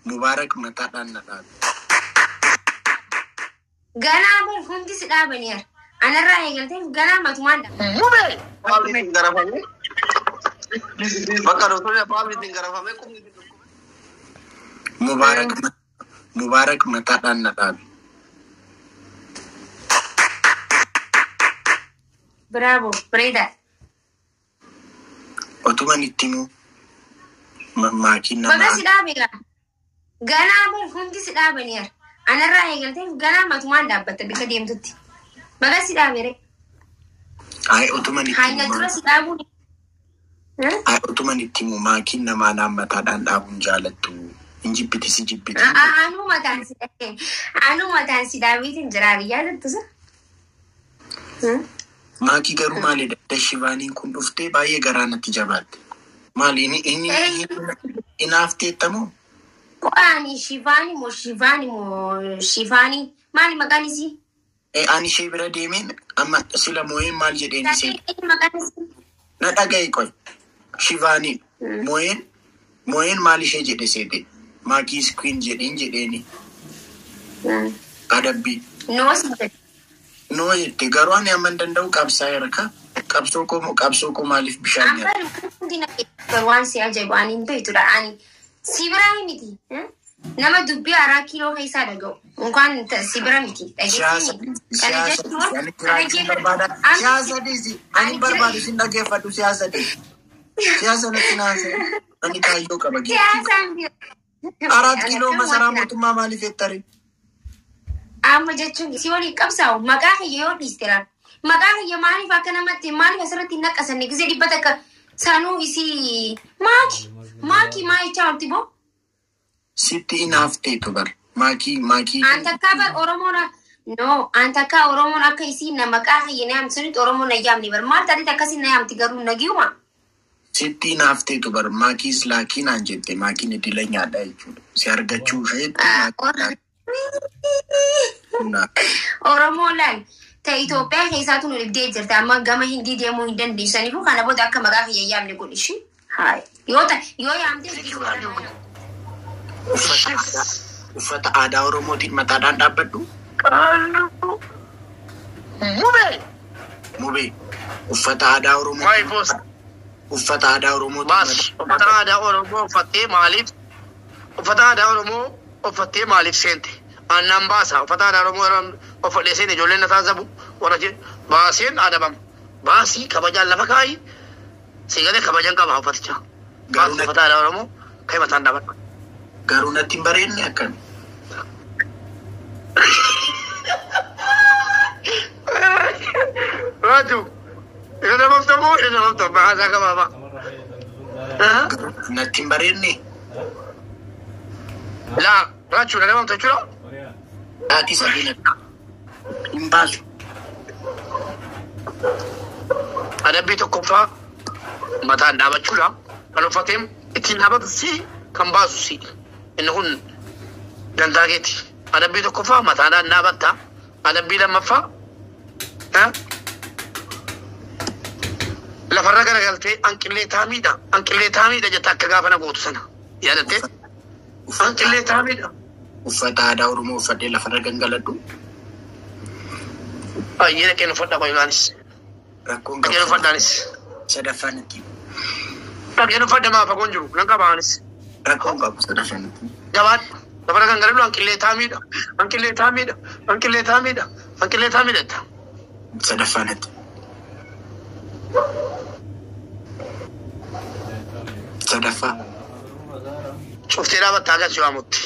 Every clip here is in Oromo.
Mubarak mataadhaan nadhaan. Ganaa bar hundi si dhaabaniir. Anarraa eegaltee ganaa matumaan dha. Mube! Paablitiin garafame. Bakka dootonni paablitiin garafame kumni. Mubarak mataadhaan nadhaan. Bravo, Breda. Otuman ittimu maakiin nama. Baga si dhaabega. Ganaa bar hundi si dhaabaniir. Anarraa eegaltee ganaa matumaan dhaabbatta bika deemtutti. Baga si dhaabere. Ay otuman Hanya ittimu. dura si dhaabuu. Ay otuman ittimu maakiin nama mataadhaan dhaabuun jaalattu. Injibbiti si jibbiti. Anu mataan si dhaabiitiin jiraari jaalattu sa. Maakii garuu maali Shivaaniin kun dhuftee baay'ee garaa natti jabaatte. Maali inni inaafteettamoo? Ani Shivaani maali maqaan isii? Ani ishee bira deemeen amma sila moo'een maal jedheen isee? Maqaan isii? Na dhagaye qoy. Shivaaniin moo'een maal ishee jedhe seete? Maakiis Queen jedheeni. Adabbii. Noo jette garuu ani amma danda'u qabsaa yarka. Qabsoo koo maaliif bishaan nyaata? Amma hundi waan si ajaa'ibu ani hin beektudha. Ani si bira miti. Nama dubbii 4 kiiloo keessaa dhaga'u. Mukaan si bira miti. Siyaasa diisi. Ani barbaadu sin dhaggeeffadhu siyaasa diisi. Siyaasa natti naasee. Ani kaayyoo qaba geessu. 4 kiiloo masaraa mootummaa maaliif ettari? Amma jechuun si waliin qabsaa'u maqaa kiyya yoo dhiisteera. Maqaa kiyya maaliif akka namatti maaliif asirratti hin naqasanne gisee dhibbata akka sanuu isii maakii maayichaa wanti boo? Sitti inaafteetu bar. Maakii. Antakkaa bar Oromoon antakkaa Oromoon akka isii na maqaa kiyya na yaamti sunitti Oromoon na yaamni bar. Maal taatee akkasiin na yaamti garuu nagiyuma? Sitti inaafteetu bar. Maakiis laakii naan jette maakiin iddila nyaadha jechuudha. Si argachuu isheetti. Oromoo laal ta Itoophiyaa keessaatu nu dhibdee jirti amma gama Hindii deemuu hin dandeessaniifu kana booda akka maqaa kiyya yaamne godhishi. Yoo yaamtee uffata aadaa Oromootiin mataadhaan dhaabbadhu. Mube. Uffata aadaa Oromoo. Uffata aadaa Oromoo. Uffata aadaa Oromoo uffattee maaliif? Uffata aadaa Oromoo uffattee maaliif seente? Annan baasa uffata aadaa Oromoo uffadhee seene ijoolleen na taasisamu warra jedhu baaseen adabama. Baasii kabajaan lafa kaayi sigalee kabajaan qaba uffaticha. Baasii uffata aadaa Oromoo kan mataan dhaabadhu. Garuu natti hin bareedne akkami? Raaju, isa namaftamoo isa namaftamoo baasaa qabaaba. Natti hin bareedne? Laa, Raaju na namafta jechuudha? Ati sadii hin baasu. Adabbii tokkoffaa mataan dhaabachuudha. Kan uffateen ittiin dhaabatu si kan baasu si. Inni kun dantaa keeti. Adabbii tokkoffaa mataadhaan dhaabatta. Adabbii lammaffaa lafarra garagaltee hanqillee taamiidha. Hanqillee taamiidha jetta akka gaafa na gootu sana. Yaadattee? Hanqillee taamiidha. Uffata aadaa Oromoo uffadhee lafarra gangaladhu. Baay'ee dhaqeen uffadha qoyilaanis. Rakkoon Dhaqeen uffadhaanis. sadaffaan itti. Dhaqeen uffadha maa fagoon jiru nan qabaanis. Rakkoon qabu sadaffaan itti. Gabaadha. Lafarra gangaladhu hanqillee taamiidha. Hanqillee taamiidha. Hanqillee taamiidha. Hanqillee taamiidha jetta. Sadaffaan itti. Sadaffaa. Cuftee dhaabattaa agarsiisu waamutti.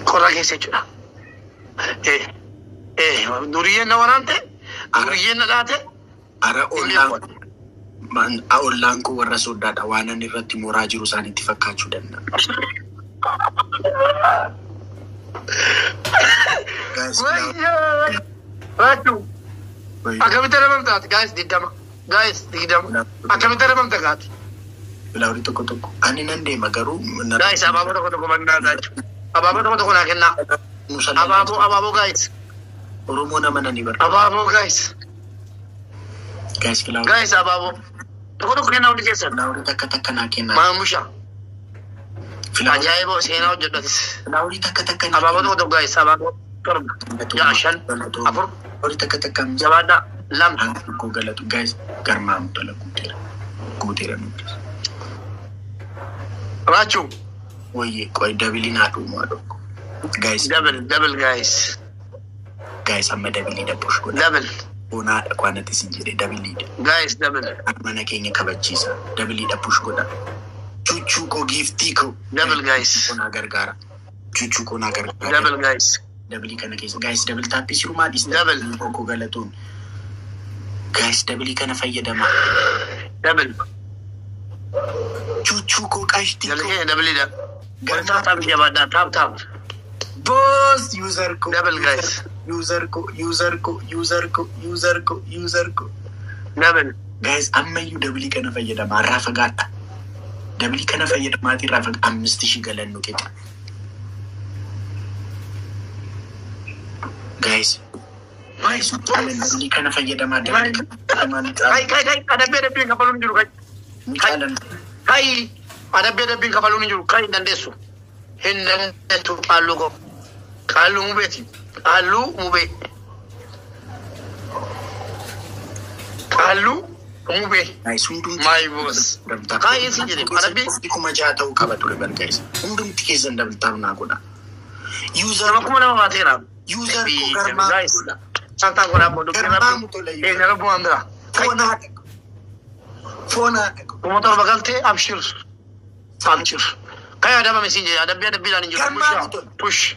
Korra keessa jechuudha. Duriyyeen na waraante, duriyyeen na dhaate. Ara ollaan kun warra sooddaadha waan ani irratti mooraa jiru isaaniitti fakkaachuu danda'a. Raachuu. Akkamitti dhabamtaati? Gaayis 20. Gaayis 20. Akkamitti dhabamta gaati? Bilaawri tokko. Ani nan deema garuu. Gaayis abaaboo tokko mannaa taachuu. Abaaboo tokko naa kennaa. Abaaboo gaayis. Oromoo nama nani bara. Abaaboo gaayis. Gaayis bilaawri. Gaayis abaaboo. Tokko kennaa hundi keessan. Bilaawri takka naa kennaa. Maamusha. Ajaa'iboo seenaa hojjedhatis. Filaawurii takka takka. Abaaboo tokko tokko gaa'isa abaaboo torba. Yaa shan afur. Filaawurii takka takka. Jabaadhaa lama. Tokko galatu gaa'is garmaam tola guuteera. Guuteera nuti. Raachuu. Wayye qoy dabiliin haa dhuumaa dhokko. Gaa'is. Double gaa'is. Gaa'is amma dabilii dhabbush godha. Double. Bonaadha kwaanatti sin jedhe dabiliidha. Gaa'is double. Mana keenya kabachiisa. Dabilii dhabbush godha. Chuchuu koo giiftii koo. Double gaa'is. Konaa gargaara. Chuchuu konaa gargaara. Double gaa'is. Dabilii kana keessa gaa'is dabil taappii sirumaa dhiisne. Double. Kokko galatuun. Gaa'is dabilii kana fayyadamaa. Double. Chuchuu koo qashtii koo. Double dha. Taap jabaadhaa taap. Boss user ko. Double guys. User ko. Double. Guys ammayyuu dabilii kana fayyadamaa irraa fagaadha. Dabilii kana fayyadamaatii irraa fagaadha. 5,000 galannu qixa. Guys. Dabilii kana fayyadamaa Kai adabbee kafaluun jiru kai. Adabbee kafaluun jiru kai dandeessu. Hin dandeessu qaaluu ko. Qaaluu mubeeti. Qaaluu mubee. Qaaluu mubee. My boss. Kai isi jedhe adabbee. Kuma jaha ta'uu qaba ture bar guys. Hundumti keessan dabaltaan naa godha. User kuma nama baateera. User ko garmaa godha. Santaa godhaa booduu. Garmaa mutola. Eenyara bu'aan bira. Foonaa. Motor bagaltee abshir. Abshir. Kai adaba mesinje adabbii laan injiru. Push.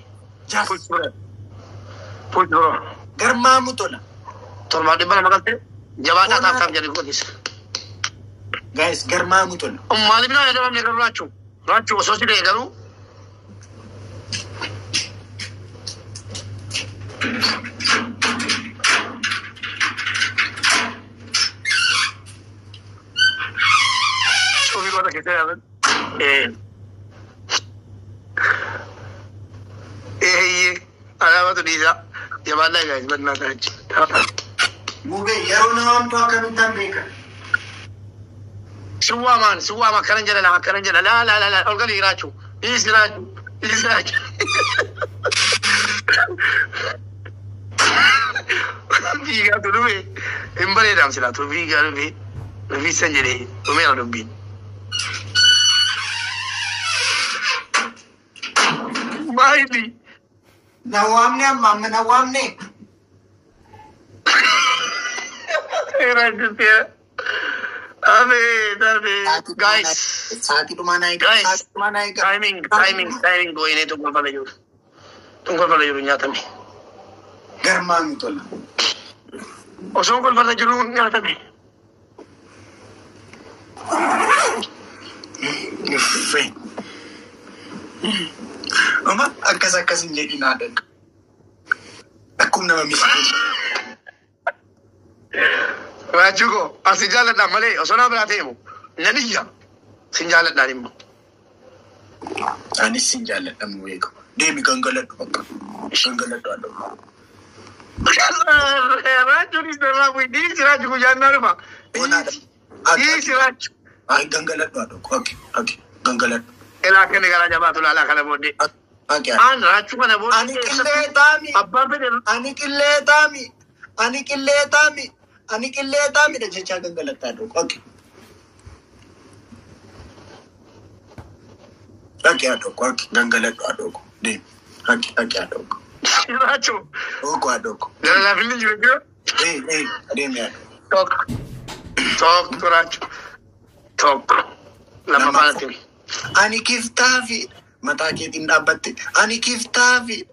Push bro. Garmaa mutola. Torba dhibba bagaltee jabaadhaa taaf jedhu godhis. Guys garmaa mutola. Maaliif naa adabamne garuu raachuu osoo si ta'e garuu. Sufi kota kita ya kan? Ada apa tu Disa? Dia mana guys? Benar saja. Mube, yaru nama tu akan minta mereka. Semua makanan jalan. La. Olga di Racu. Is Racu. Viga tu dulu. Embare dalam sila tu Viga lebih sendiri. Tu memang lebih. Baik. Nawamne. Guys. Saati tu mana Guys. Timing go ini tu kau pada juru nyata ni. Garman tu lah. Osong kau pada juru nyata ni. Mama, akas jadi nada. Aku nama miskin. Rajuko, asijalat na mali. Osona berarti mu. Naniya. Sinjalat na rin mo. Anis sinjalat na mo eko. Demi ganggalat baka. Ganggalat ano. Raju ni sila mo. Di si Raju ko yan na rin ba? Di si Raju. Ay, ganggalat ano. Okay. Ganggalat. Elakan negara jaba tu lala kana bodi. Okay. An Raju kana bodi. Anikille tami da jecha ganggalat ano. Okay. Aki adoko. Ganggalat adoko. Dem. Aki adoko. Raju. Oko adoko. Dala fili jujo. Dem ya. Tok Raju. Tok. Lama palatin. Ani kiftafi. Mata keetiin dhaabbatte. Ani kiftafi.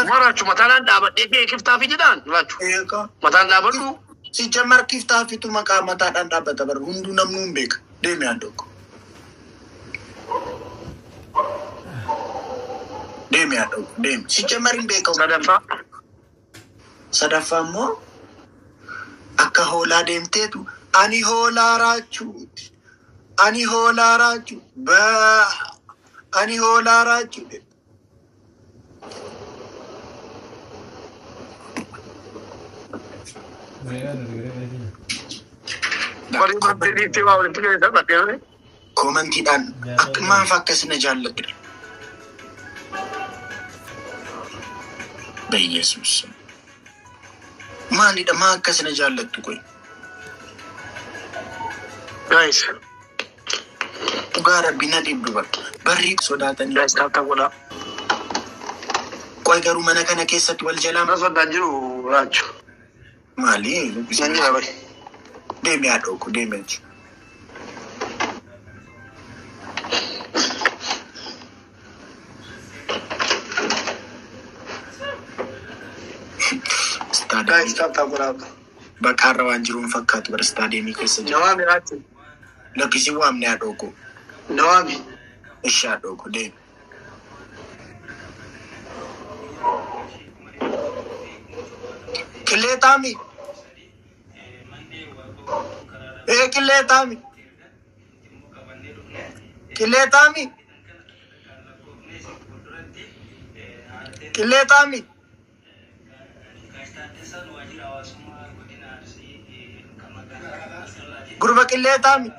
Mara cuma tangan dapat dia kiftafi jedaan. Raju. Eka. Mata dapat tu. Si jamar kiftafi tu maka mata dan dapat bar hundu namnum bek. Dem ya adoko. Dem. Si jamarin beka. Sadafa mo. Akka hoolaa deemteetu ani hoolaa raachuuti. Ani hoolaa raachuu. komantiidhaan akka maaf akkasina jaalladhu. Beyesus. Maalidha maa akkasina jaalladhu koy? Guys. Dhugaa Rabbii na dhibdu barri sodaatanii. Guys, taata godha. Qoy garuu mana kana keessatti wal jalaa Na sodaa jiru raachu. maali? Isaan jira bari. Deemee haa dhooku deemee jiru. Guys, taata godha. Baqaarra waan jiruun fakkaatu bara istaadiyeemii keessa jira. Nawaami raatti. Lakkisi waamne haa dhooku. Nawaami. Ishi haa dhooku deemu. Qilleexaami. Qilleexaami. Qilleexaami. Qilleexaami. Gurba qilleexaami.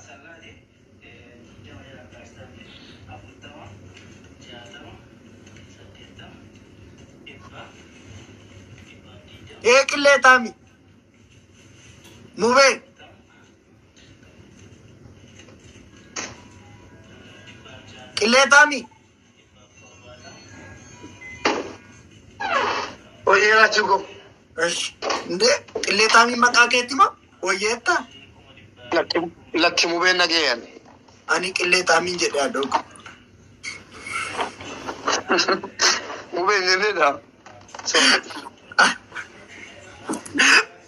Qilleexaami. Mubee. Qilleexaami. Oye raachu go. Ndee qilleexaami maqaa keetti moo wayyeetta? Lakki mubeen nageeyyan. Ani qilleexaamiin jedhee haa dhooku. Mubeen jenneedha.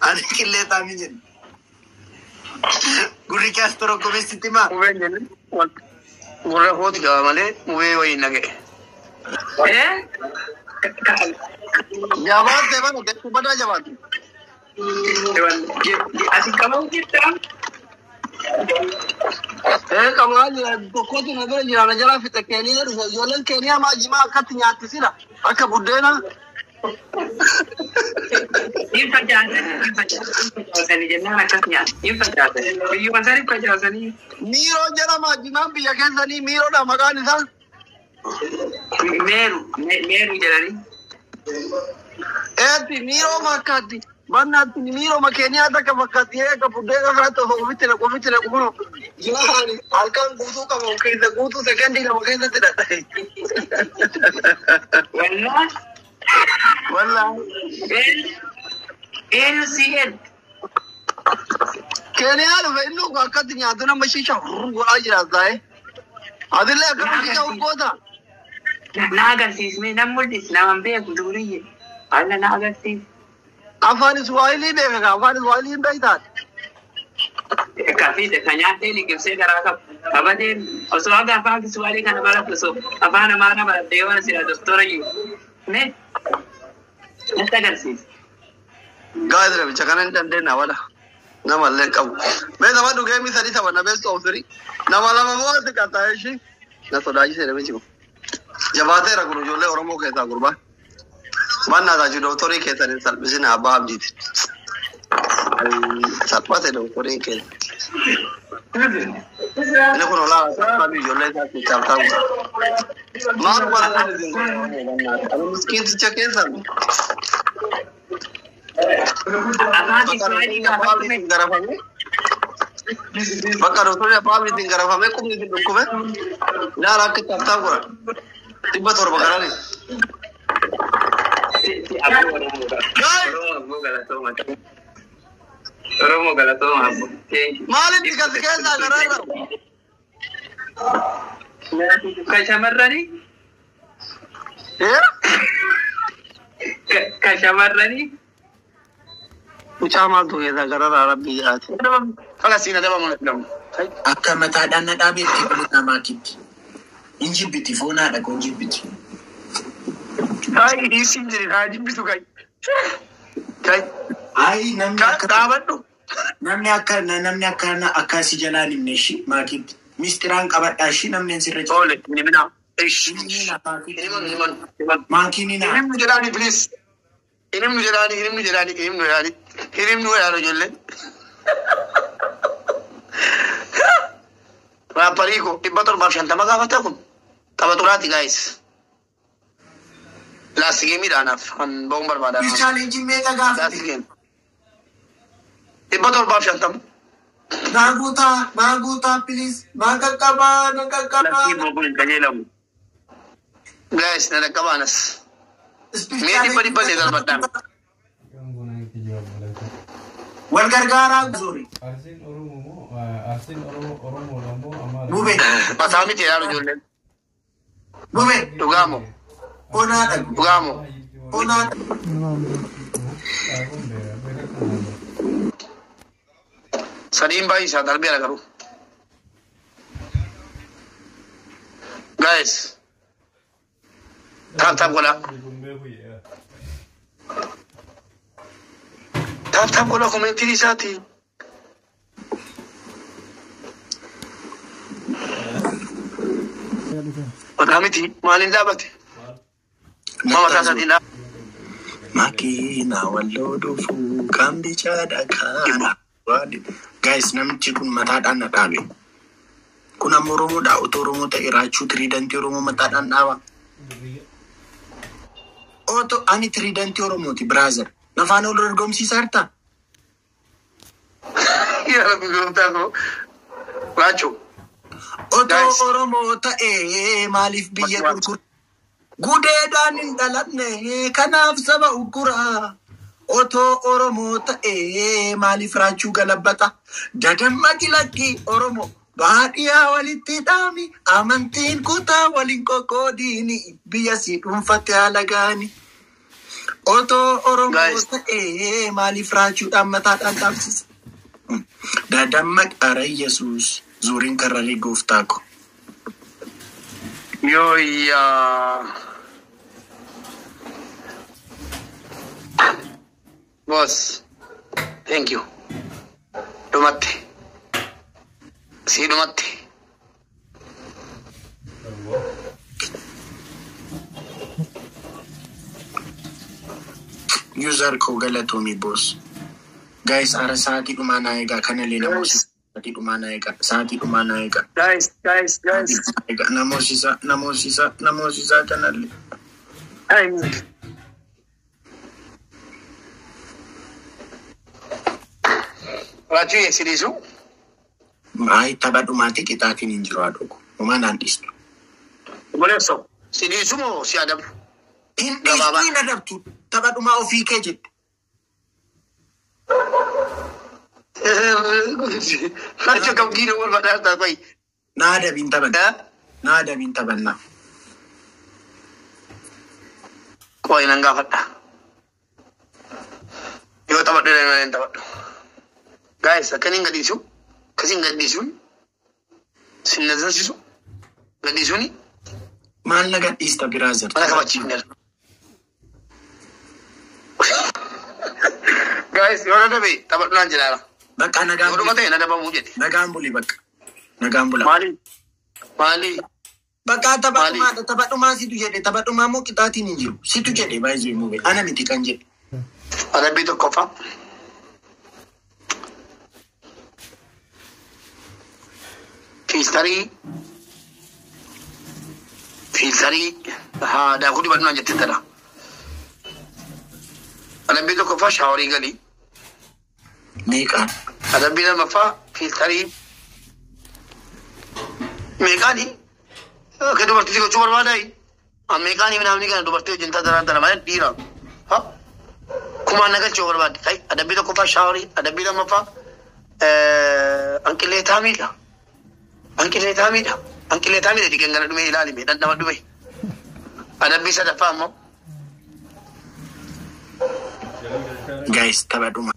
Ani qilleexaamiin jedhe. Gurri kaas torokkomeessitti maa? Mubeen jenne. Gurra kooti qaba malee mubee wayiin nagee. Jabaatte bana deemu badaa jabaatte. Ati kamau jirta? Kamaa tokkotu na bira jira na jala fixe Keeniyaa dhufe ijoolleen Keeniyaa maajimaa akkatti nyaattisira akka buddeena. Hin facaasanii jennaan akkas nyaata. Hin facaasanii. Biyyuma sanii facaasanii. Miiroo jedha maajimaan biyya keessanii miiroodha maqaan isaa. Meeru jedhanii. Eetti miiroo fakkaatti. Bannaatti miiroo Keeniyaa takka fakkaatti akka buddeena kanatti ofitti naqu kunuun. Jiraani halkan guutuu qabu keessa guutuu sekendii lama keessatti dhadhaa'e. Wallaahi. Eenyu si hed? Keeniyaa dhufe inni akkatti nyaatu nama shisha godhaa jiraas taa'e. Adillee akkatti shisha urgoota. Na agarsiisme nan mul'isi naman beeku durii alla na agarsiis. Afaan Iswaayilii beeka afaan Iswaayilii hin beektaan. Kafiidha kan nyaatee liqimsee garaa qabu. Qabatee osoo aga afaan Iswaayilii kana baratu osoo afaan Amaaraa baratee waan sila doktora iyyuu. Mee natti agarsiisa. Gaazira bicha kana hin dandeenye wala. Nama illee qabu. Mee nama dhugee mi sadii taphanna beestu ofirii. Nama lama moo itti qaxxaa'ee ishii. Na sodaachisee dha michimu. Jabaateera kun ijoollee Oromoo keessaa gurbaan. Manna taaju doktorii keessanii salphisina abbaa abdiiti. Salphate doktorii keessa. Inni kun olaa salphaa ijoollee isaatti cabsaa gura. Maal wal miskiinticha keessa. Bakka doktorii abbaa abdiitiin garafamee qubni itti dhukkube. Ilaala akka cabsaa gura. 700 garanii. Oromoo galatooma abbo. Maalitti kasi keessaa gararra? Kan shamarranii? Kan shamarranii? Mucaa maaltu keessaa gararra rabbii jiraate? Kalasiina daba mana filamu. Akka mataadhaan na dhaabeetti bulu namaa kibbi. Injibbiti foonaadha kun jibbiti. Hai isin jiri jibbitu kai. Kai. Ai namni akka dhaabadhu. Namni akka si jalaan himne shi maakibbi. Mistiraan qabadhaa shi namni sirra jira. Ole ni mina. Ish. Maankini na. Inimnu jedhani please. Inimnu jedhani. Inimnu yaalo jolle. Raapariiko dhibba torbaaf shantama gaafata kun tapha xuraati guys. Last game idhaanaaf kan ba'uun barbaada. Challenge meeqa gaafate? Last game. Dhibba torbaaf shantama. Naguutaa please. Naqaqqabaa. Last game kun hin qajeelamu. Guys na dhaqqabaanas. Mee dhibba illee darbadhaan. Wal gargaaraa zuri. Bube. Mataa miti yaalu ijoolleen. Bube. Dhugaamo. Onaadha. Dhugaamo. Onaadha. Sadiin baay'isaa darbeera garuu. Guys. Taap godha. Taap godha komentiin isaati. Mataa miti maaliin dhaabate? Mama taasatiin dhaabate. Makina walloo dhufuu kan bichaadha kana. Guys, namichi kun mataadhaan na dhaabe. Kun ammoo Oromoodha. Otoo Oromoo ta'e raachuu tiriidantii Oromoo mataadhaan dhaaba. Otoo ani tiriidantii Oromooti brother. Nafaan ol dorgomsiisa harta. Yaala gurgurtaa koo. Raachuu. Otoo Oromoo ta'e maaliif biyya gurgura? Gudeedhaan hin dhalanne kanaaf saba uggura. Otoo Oromoo ta'e maaliif raachuu galabbata? Dadammaqi lakki Oromoo baadiyyaa walitti dhaami. Amantiin kutaa waliin qoqqoodiini. Biyya si dhuunfatte haala gaani. Otoo Oromoo ta'e maaliif raachuudhaan mataadhaan dhaabsisa? Dadammaqi ara Yesuus zuriin karrarii gooftaa ko. Yoyyaa. Boss, thank you. Dhumatti. Sii dhumatti. User koo galatoomii boss. Guys, ara sa'aatii dhumaa naa eegaa kanallee namoota sa'aatii dhumaa naa eegaa. Sa'aatii dhumaa naa eegaa. Guys. Namoosisaa kanallee. Raachuu eegsisiisu? Maayi tapha dhumaatii qixaatiin hin jiru haadhoku. Homaa naan dhiistu. Goleessoo. Si dhiisu moo si adabdu? Hin dhiistu hin adabtu. Tapha dhumaa ofii kee jette. Raachuu kam diina wal badhaadhaa qoyi. Naa adabiin taphannaa. Qoyi nan gaafadha. Yoo taphadhu hin taphadhu. Guys, akkaniin gadhiisu. Akkasiin gadhiisuun. Sin nazarsiisu. Gadhiisuuni. Maal na gadhiista biraazer? Mana kabachiifneera. Guys, yoo nadabe taphadhu naan jedhaara. Bakka nagaan Yoo dhuma ta'e nadabamuu jedhe. nagaan buli bakka. Nagaan bula. Maali? Bakka tapha dhumaa situ jedhe. Tapha dhumaa moo qixaatiin hin jiru. Situ jedhe baay'ee muube. Ana miti kan jedhe. Adabbii tokkoffaa. Filtarii. Daakuu dibadhu naan jettee tana. Adabbii tokkoffaa shaaworii galii. Meeqaan? Adabbii lammaffaa filtarii. Meeqaanii? Akka dubartii gochuu barbaadaayi. Meeqaanii namni kana dubartii wajjin taataraa malee dhiira. Kumaan nagalchuu barbaadde. Adabbii tokkoffaa shaaworii. Adabbii lammaffaa hanqilee taamiidha. Hanqilee taamiidha dhiqeen gara dhumee ilaalime dhandhama dhume. Adabbii sadaffaa ammoo. Guys, tapha dhumaa.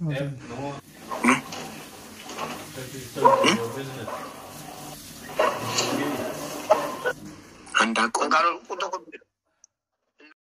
Handaaqqoo. Kan kaanuu tokko